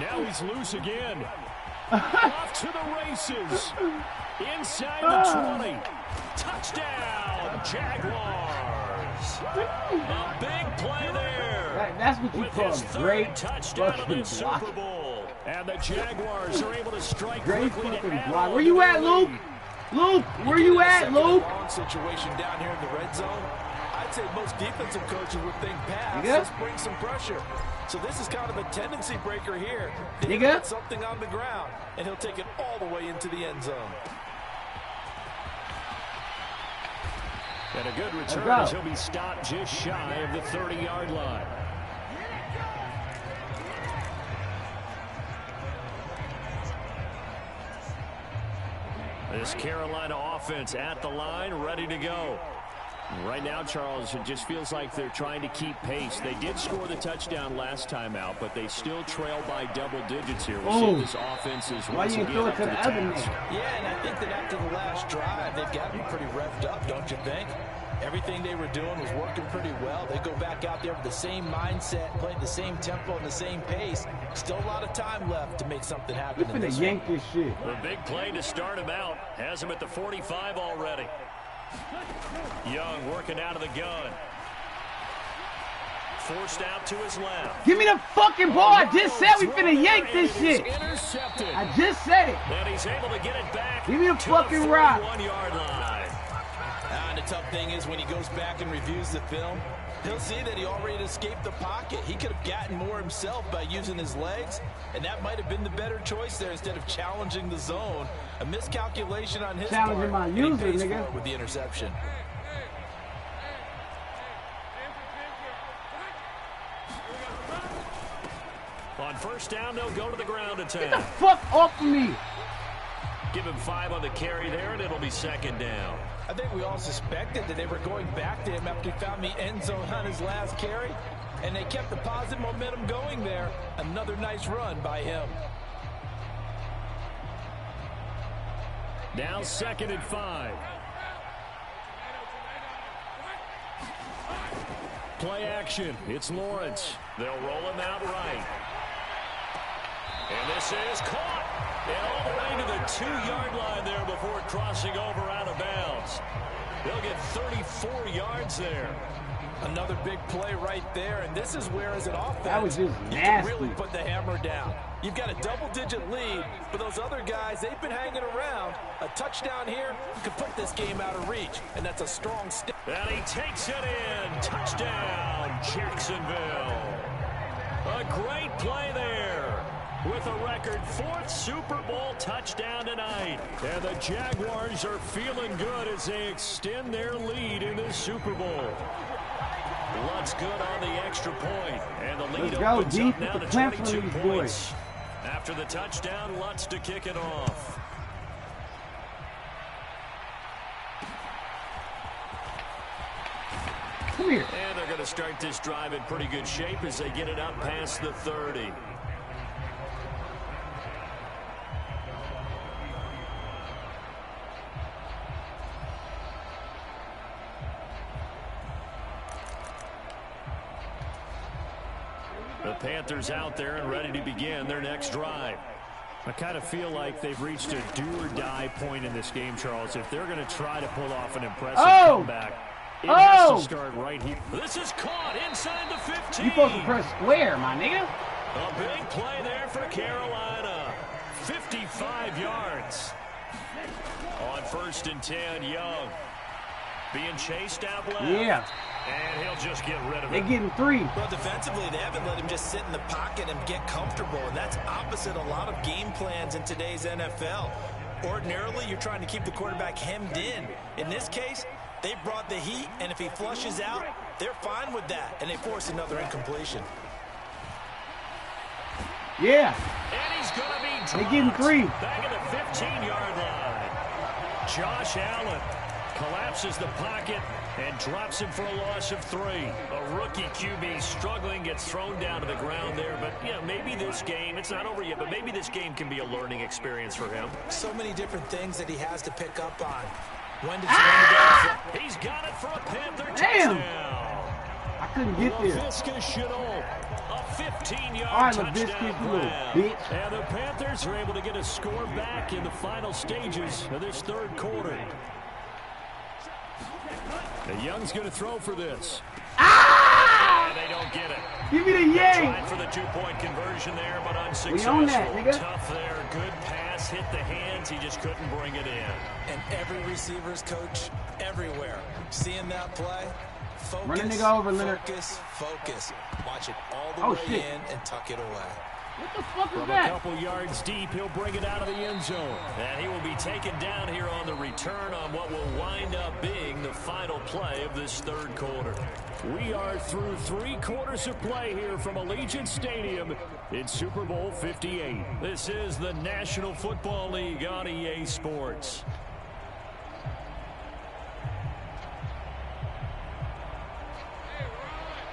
Now he's loose again. Off to the races. Inside the 20. Touchdown, Jaguars. A big play there. That's what you call a great touchdown of the fucking block. Super Bowl. And the Jaguars are able to strike Great quickly fucking to block. Where you at, Luke? Luke, where you at, Luke? Long situation down here in the red zone. I'd say most defensive coaches would think pass. Nigga? Let's bring some pressure. So this is kind of a tendency breaker here. He'll Nigga? put something on the ground, and he'll take it all the way into the end zone. And a good return as he'll be stopped just shy of the 30-yard line. This Carolina offense at the line, ready to go. Right now, Charles, it just feels like they're trying to keep pace. They did score the touchdown last time out, but they still trail by double digits here. We'll see this offense is once again up to the task. Yeah, and I think that after the last drive, they've got to be pretty revved up, don't you think? Everything they were doing was working pretty well. They go back out there with the same mindset, playing the same tempo and the same pace. Still a lot of time left to make something happen. You're finna yank this shit. The big play to start him out has him at the 45 already. Young working out of the gun. Forced out to his left. Give me the fucking ball. I just said we finna yank this shit. Intercepted. I just said it. And he's able to get it back. Give me the fucking rock. 1-yard line. And the tough thing is when he goes back and reviews the film, he'll see that he already escaped the pocket. He could have gotten more himself by using his legs, and that might have been the better choice there instead of challenging the zone. A miscalculation on his part. Challenging my user, nigga. With the interception. On first down, they'll go to the ground attack. Get the fuck off of me. Give him 5 on the carry there, and it'll be second down. I think we all suspected that they were going back to him after he found the end zone on his last carry, and they kept the positive momentum going there. Another nice run by him. Now 2nd and 5. Play action. It's Lawrence. They'll roll him out right. And this is caught. And all the way to the 2-yard line there before crossing over out of bounds. They'll get 34 yards there. Another big play right there, and this is where, as an offense, that was just you nasty. can really put the hammer down. You've got a double-digit lead, but those other guys, they've been hanging around. A touchdown here could put this game out of reach, and that's a strong step. And he takes it in. Touchdown, Jacksonville. A great play there. With a record 4th Super Bowl touchdown tonight. And the Jaguars are feeling good as they extend their lead in this Super Bowl. Lutz good on the extra point. And the lead opens up now to 22 points. After the touchdown, Lutz to kick it off. Come here. And they're going to start this drive in pretty good shape as they get it up past the 30. The Panthers out there and ready to begin their next drive. I kind of feel like they've reached a do-or-die point in this game, Charles. If they're going to try to pull off an impressive comeback, it has to start right here. This is caught inside the 15. You supposed to press square, my nigga. A big play there for Carolina. 55 yards. On 1st and 10, Young. Being chased out left. Yeah. And he'll just get rid of it. They're getting 3. Well, defensively, they haven't let him just sit in the pocket and get comfortable, and that's opposite a lot of game plans in today's NFL. Ordinarily, you're trying to keep the quarterback hemmed in. In this case, they brought the heat, and if he flushes out, They're fine with that, and they force another incompletion. Yeah. And he's going to be dropped. They getting 3. Back at the 15-yard line. Josh Allen collapses the pocket and drops him for a loss of 3. A rookie QB struggling, gets thrown down to the ground there. But, yeah, maybe this game, it's not over yet, but maybe this game can be a learning experience for him. So many different things that he has to pick up on. When did He's got it for a Panther Damn. touchdown. I couldn't get there. Laviska Shenault, a 15-yard All right, touchdown Laviska, you little grab. bitch. And the Panthers are able to get a score back in the final stages of this third quarter. And Young's going to throw for this. Ah! And they don't get it. Give me the yay. Tried for the 2-point conversion there, but unsuccessful. We own that, nigga. Tough there. Good pass. Hit the hands. He just couldn't bring it in. And every receiver's coach everywhere. Seeing that play, focus, run a nigga over, Leonard. Focus. Watch it all the way shit. in and tuck it away. What the fuck was From that? a couple yards deep, he'll bring it out of the end zone. And he will be taken down here on the return on what will wind up being the final play of this third quarter. We are through 3 quarters of play here from Allegiant Stadium in Super Bowl 58. This is the National Football League on EA Sports.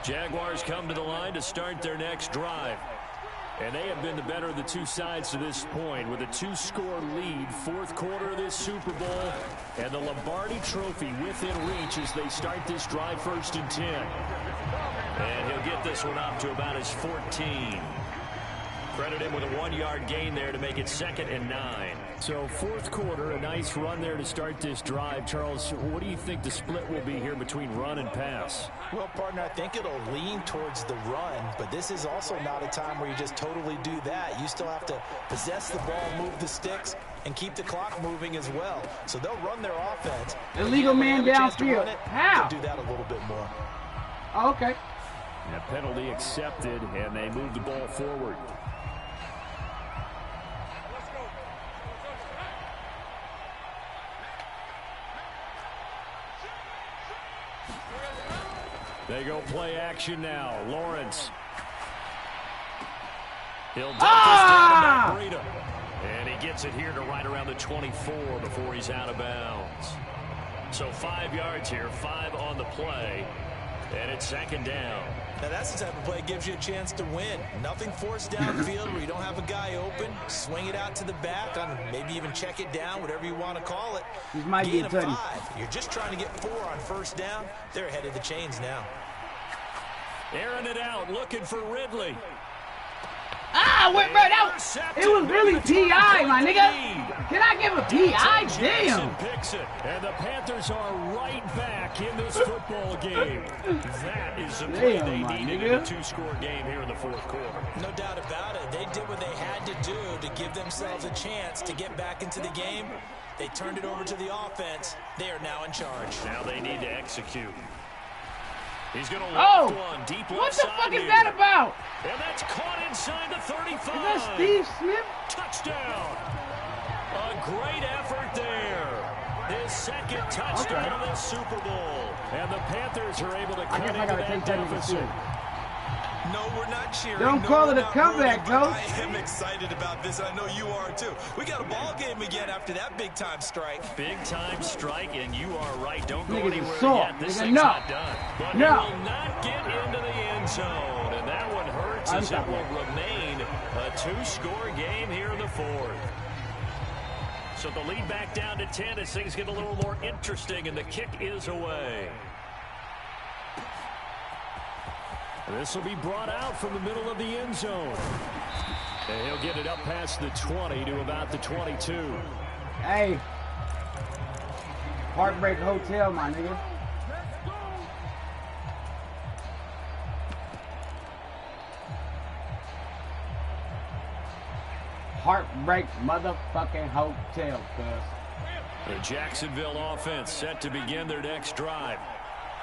Jaguars come to the line to start their next drive. And they have been the better of the two sides to this point with a 2-score lead, fourth quarter of this Super Bowl, and the Lombardi Trophy within reach as they start this drive 1st and 10. And he'll get this one up to about his 14. Credit him with a 1-yard gain there to make it 2nd and 9. So fourth quarter, a nice run there to start this drive. Charles, what do you think the split will be here between run and pass? Well, partner, I think it'll lean towards the run, but this is also not a time where you just totally do that. You still have to possess the ball, move the sticks, and keep the clock moving as well. So they'll run their offense. Illegal man downfield. How? Do that a little bit more. Oh, okay. And a penalty accepted, and they move the ball forward. They go play action now. Lawrence. He'll dump this down to Breida. And he gets it here to right around the 24 before he's out of bounds. So 5 yards here, 5 on the play. And it's 2nd down. Now that's the type of play that gives you a chance to win. Nothing forced downfield where you don't have a guy open. Swing it out to the back, maybe even check it down, whatever you want to call it. This might Gain be a of tutty. 5. You're just trying to get 4 on 1st down. They're ahead of the chains now. Airing it out, looking for Ridley. Ah, wait, bro, it was really P.I., my nigga. Can I give a P.I.? Damn. Picks it, and the Panthers are right back in this football game. That is the play they needed in a 2-score game here in the fourth quarter. No doubt about it. They did what they had to do to give themselves a chance to get back into the game. They turned it over to the offense. They are now in charge. Now they need to execute. He's going to Oh, one deep left what the side fuck is here. that about? And that's caught inside the 35. Is that Steve Smith? Touchdown. A great effort there. His 2nd touchdown of this Super Bowl. And the Panthers are able to cut into that deficit. No, we're not cheering. Don't call it a comeback, Coach. I am excited about this. I know you are too. We got a ball game again after that big-time strike. Big-time strike, and you are right. Don't go Niggas anywhere is soft. yet. This Nigga, thing's no. not done. But No. he will not get into the end zone. And that one hurts as it will remain a 2-score game here in the fourth. So the lead back down to 10 as things get a little more interesting, and the kick is away. This will be brought out from the middle of the end zone. And he'll get it up past the 20 to about the 22. Hey. Heartbreak Hotel, my nigga. Heartbreak motherfucking hotel, cuz. The Jacksonville offense set to begin their next drive.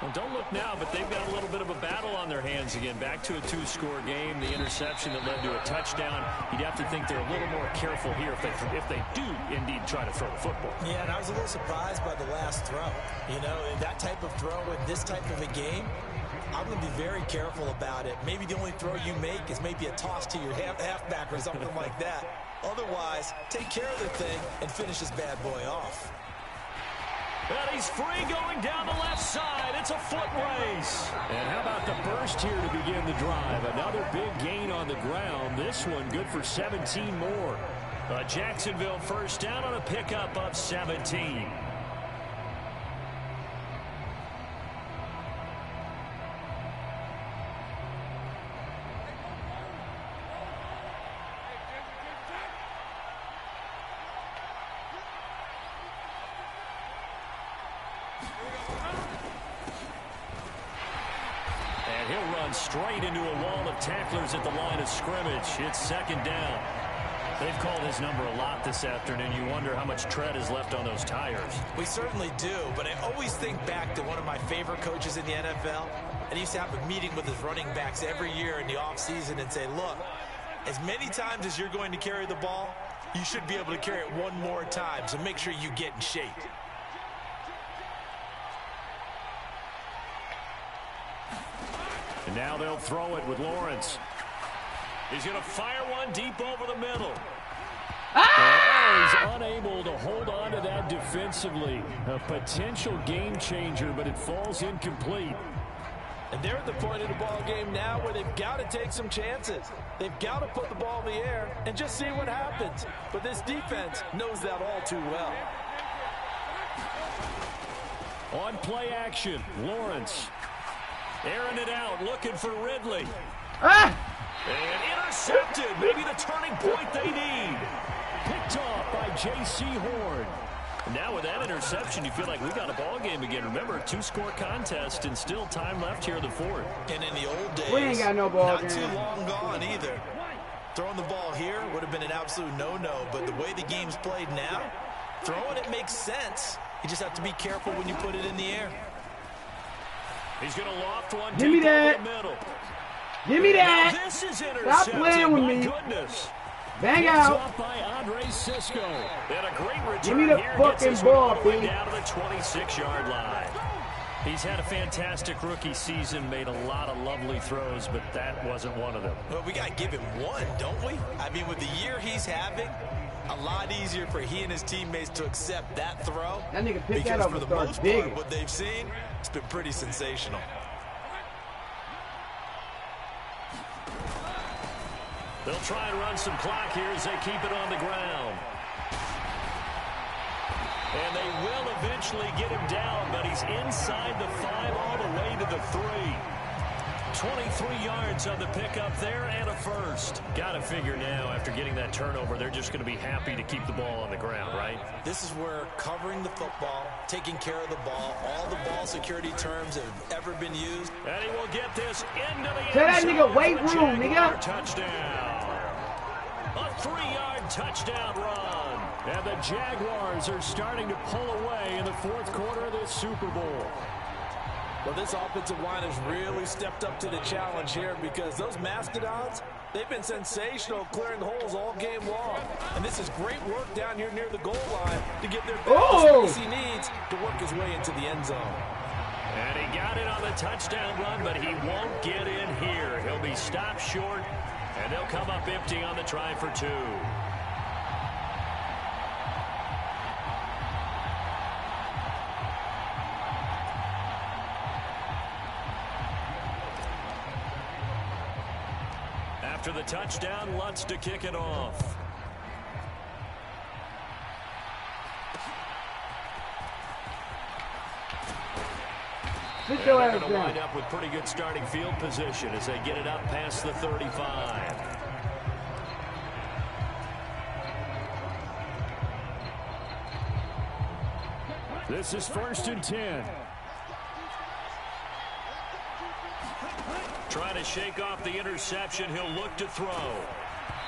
Well, don't look now, but they've got a little bit of a battle on their hands again. Back to a 2-score game. The interception that led to a touchdown. You'd have to think they're a little more careful here if they do indeed try to throw the football. Yeah, and I was a little surprised by the last throw. You know, that type of throw in this type of a game, I'm going to be very careful about it. Maybe the only throw you make is maybe a toss to your halfback or something like that. Otherwise, take care of the thing and finish this bad boy off. And he's free going down the left side. It's a foot race. And how about the burst here to begin the drive? Another big gain on the ground. This one good for 17 more. Jacksonville first down on a pickup of 17. And he'll run straight into a wall of tacklers at the line of scrimmage. It's second down. They've called his number a lot this afternoon. You wonder how much tread is left on those tires. We certainly do, but I always think back to one of my favorite coaches in the NFL. And he used to have a meeting with his running backs every year in the offseason and say, look, as many times as you're going to carry the ball, you should be able to carry it one more time, so make sure you get in shape. And now they'll throw it with Lawrence. He's going to fire one deep over the middle. He's unable to hold on to that defensively. A potential game changer, but it falls incomplete. And they're at the point of the ball game now where they've got to take some chances. They've got to put the ball in the air and just see what happens. But this defense knows that all too well. On play action, Lawrence. Airing it out, looking for Ridley. And intercepted. Maybe the turning point they need. Picked off by J.C. Horn. And now with that interception, you feel like we got a ball game again. Remember, a two-score contest and still time left here in the fourth. And in the old days, we ain't got no ball not too long gone either. Throwing the ball here would have been an absolute no-no, but the way the game's played now, throwing it makes sense. You just have to be careful when you put it in the air. He's going to loft one Give me deep that. over the middle. Give me that. Now this is Stop playing with my me. Goodness. Bang Picked out. off by Andre Cisco. And a great return Give me the here. fucking Gets this ball, one all the way B. down to the 26-yard line. He's had a fantastic rookie season, made a lot of lovely throws, but that wasn't one of them. Well, we got to give him one, don't we? I mean, with the year he's having, a lot easier for he and his teammates to accept that throw. That nigga picked that because up for and the started most digging. part, what they've seen, it's been pretty sensational. They'll try and run some clock here as they keep it on the ground. And they will eventually get him down, but he's inside the 5 all the way to the 3. 23 yards on the pickup there and a first. Got to figure now, after getting that turnover, they're just going to be happy to keep the ball on the ground, right? This is where covering the football, taking care of the ball, all the ball security terms that have ever been used. And he will get this into the Tell that end nigga zone weight for a room, Jaguar nigga. touchdown. A 3-yard touchdown run. And the Jaguars are starting to pull away in the fourth quarter of this Super Bowl. Well, this offensive line has really stepped up to the challenge here because those Mastodons, they've been sensational clearing holes all game long. And this is great work down here near the goal line to get their best space he needs to work his way into the end zone. And he got it on the touchdown run, but he won't get in here. He'll be stopped short, and they'll come up empty on the try for 2. After the touchdown, Lutz to kick it off. Sit your They're ass going to wind down. up with pretty good starting field position as they get it up past the 35. This is 1st and 10. Trying to shake off the interception. He'll look to throw.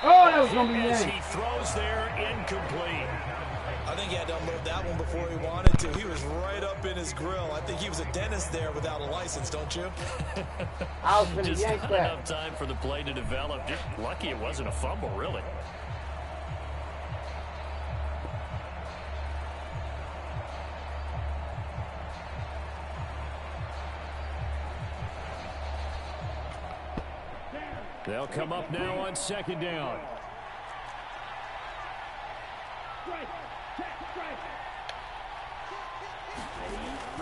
Oh, that was going to be As in. he throws there, incomplete. I think he had to unload that one before he wanted to. He was right up in his grill. I think he was a dentist there without a license, don't you? I was finna Just yank not that. enough time for the play to develop. Just lucky it wasn't a fumble, really. They'll come up now on second down.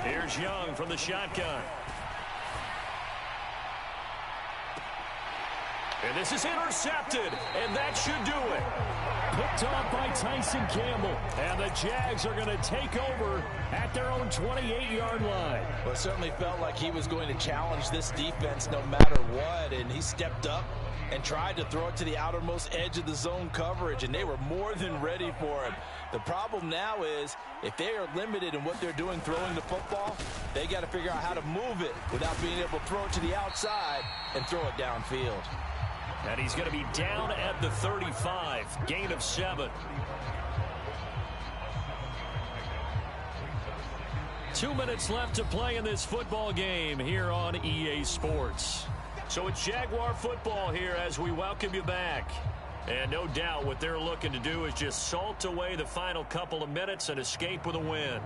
Here's Young from the shotgun. And this is intercepted, and that should do it. Picked off by Tyson Campbell, and the Jags are going to take over at their own 28-yard line. Well, it certainly felt like he was going to challenge this defense no matter what, and he stepped up and tried to throw it to the outermost edge of the zone coverage, and they were more than ready for him. The problem now is if they are limited in what they're doing throwing the football, they got to figure out how to move it without being able to throw it to the outside and throw it downfield. And he's going to be down at the 35, gain of 7. 2 minutes left to play in this football game here on EA Sports. So it's Jaguar football here as we welcome you back. And no doubt what they're looking to do is just salt away the final couple of minutes and escape with a win.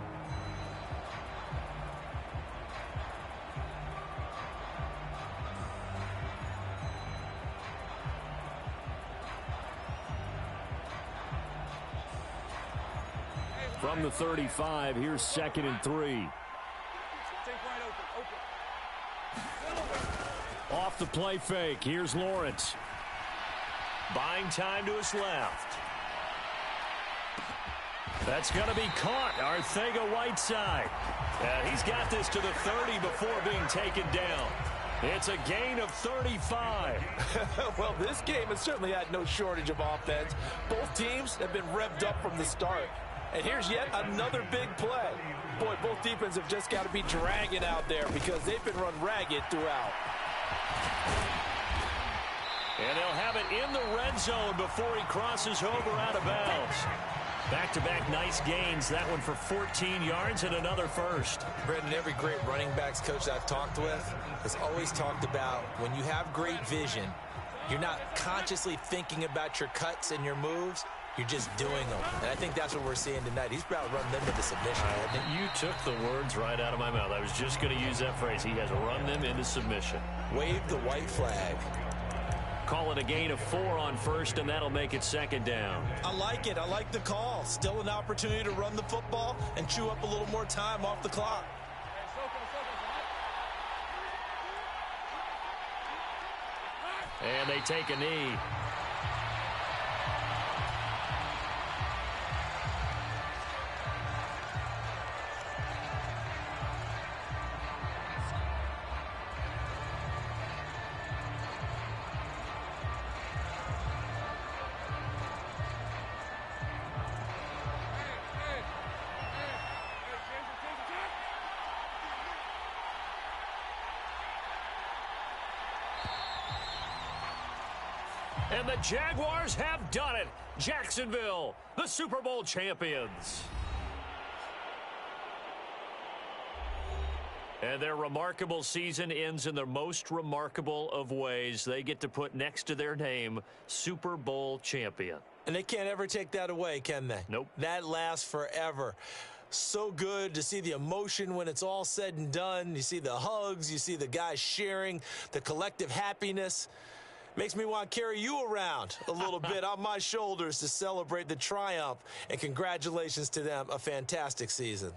From the 35, here's 2nd and 3. Off the play fake, here's Lawrence. Buying time to his left. That's going to be caught. Arcega-Whiteside. He's got this to the 30 before being taken down. It's a gain of 35. Well, this game has certainly had no shortage of offense. Both teams have been revved up from the start. And here's yet another big play. Boy, both defenses have just got to be dragging out there because they've been run ragged throughout. And they'll have it in the red zone before he crosses over out of bounds. Back-to-back nice gains. That one for 14 yards and another first. Brendan, every great running backs coach I've talked with has always talked about when you have great vision, you're not consciously thinking about your cuts and your moves. You're just doing them. And I think that's what we're seeing tonight. He's about to run them into submission. You took the words right out of my mouth. I was just going to use that phrase. He has run them into submission. Wave the white flag. Call it a gain of 4 on first, and that'll make it 2nd down. I like it. I like the call. Still an opportunity to run the football and chew up a little more time off the clock. And they take a knee. And the Jaguars have done it. Jacksonville, the Super Bowl champions. And their remarkable season ends in the most remarkable of ways. They get to put next to their name, Super Bowl champion. And they can't ever take that away, can they? Nope. That lasts forever. So good to see the emotion when it's all said and done. You see the hugs. You see the guys sharing, the collective happiness. Makes me want to carry you around a little bit on my shoulders to celebrate the triumph. And congratulations to them. A fantastic season.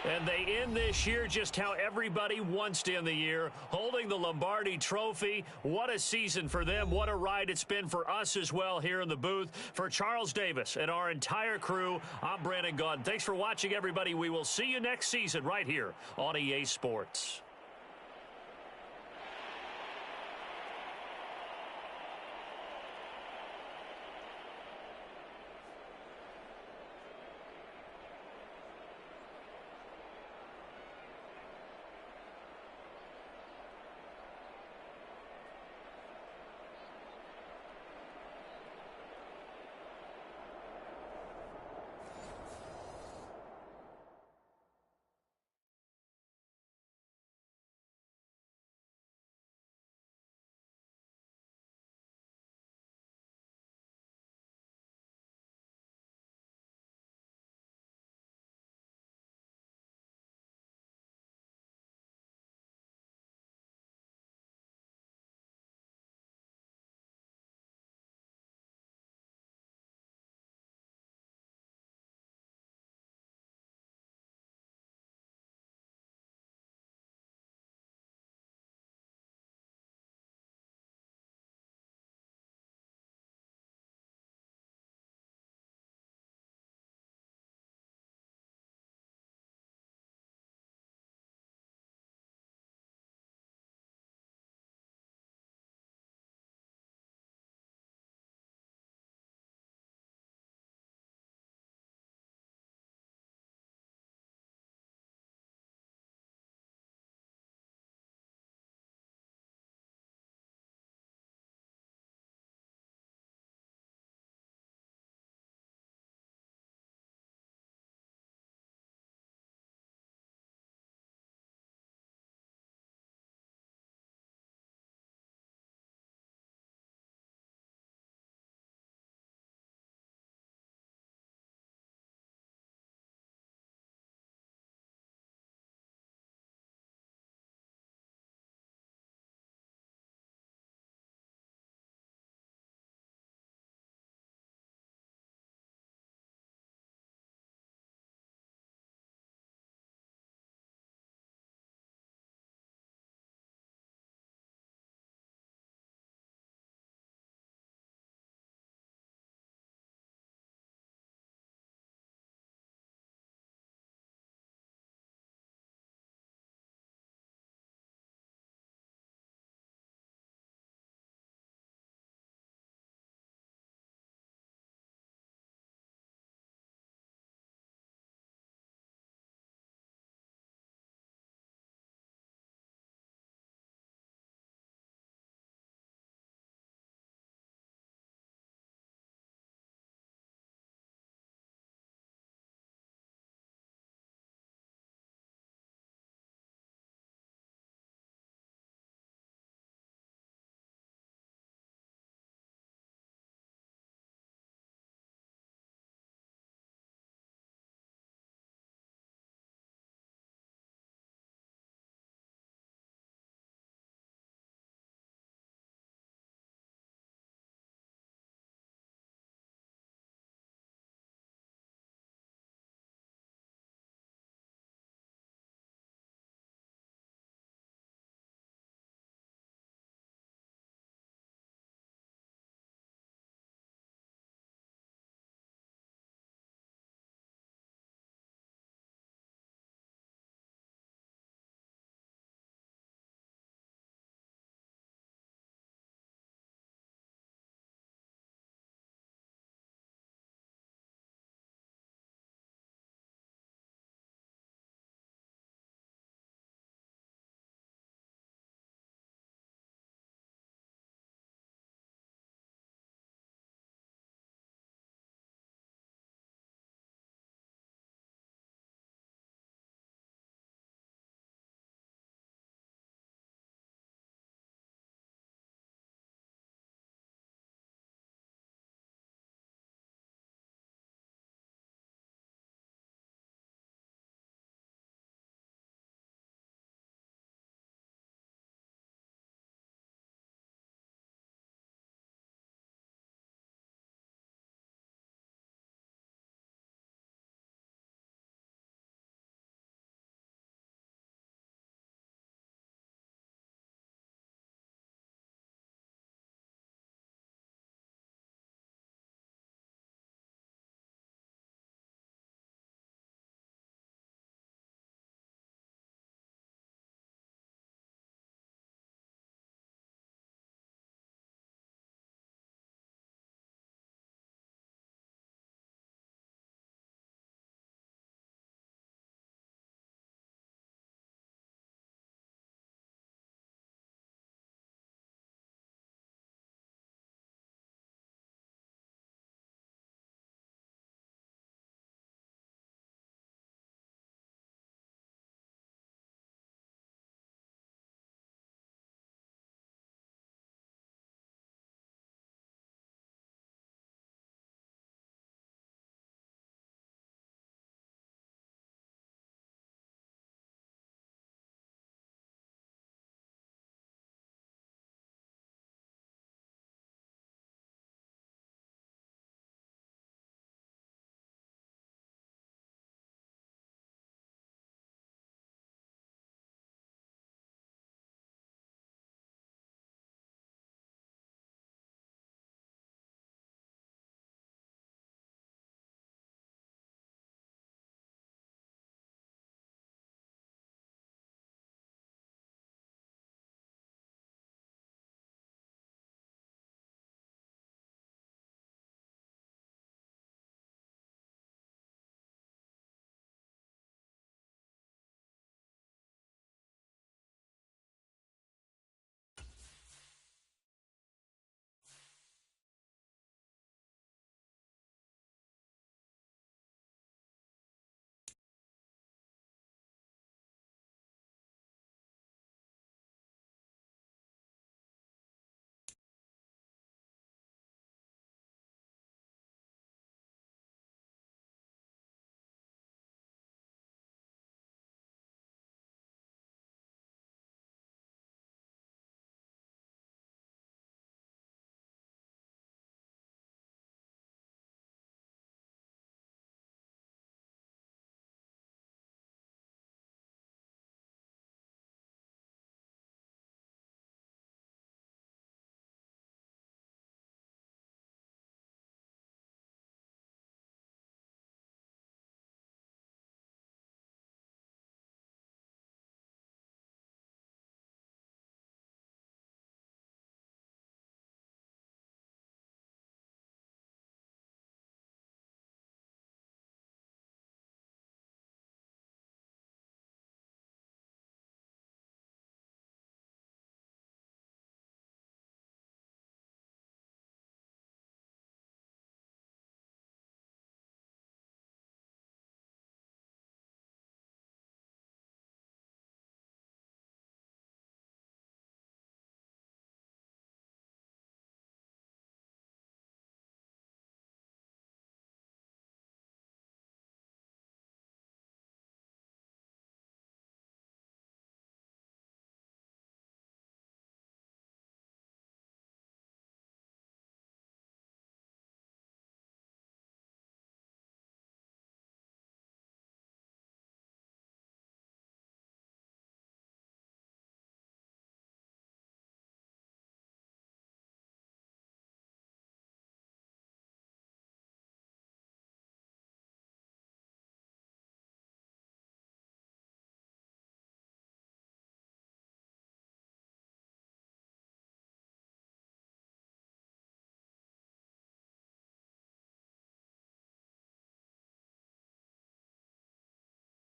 And they end this year just how everybody wants to end the year, holding the Lombardi Trophy. What a season for them. What a ride it's been for us as well here in the booth. For Charles Davis and our entire crew, I'm Brandon Gaudin. Thanks for watching, everybody. We will see you next season right here on EA Sports.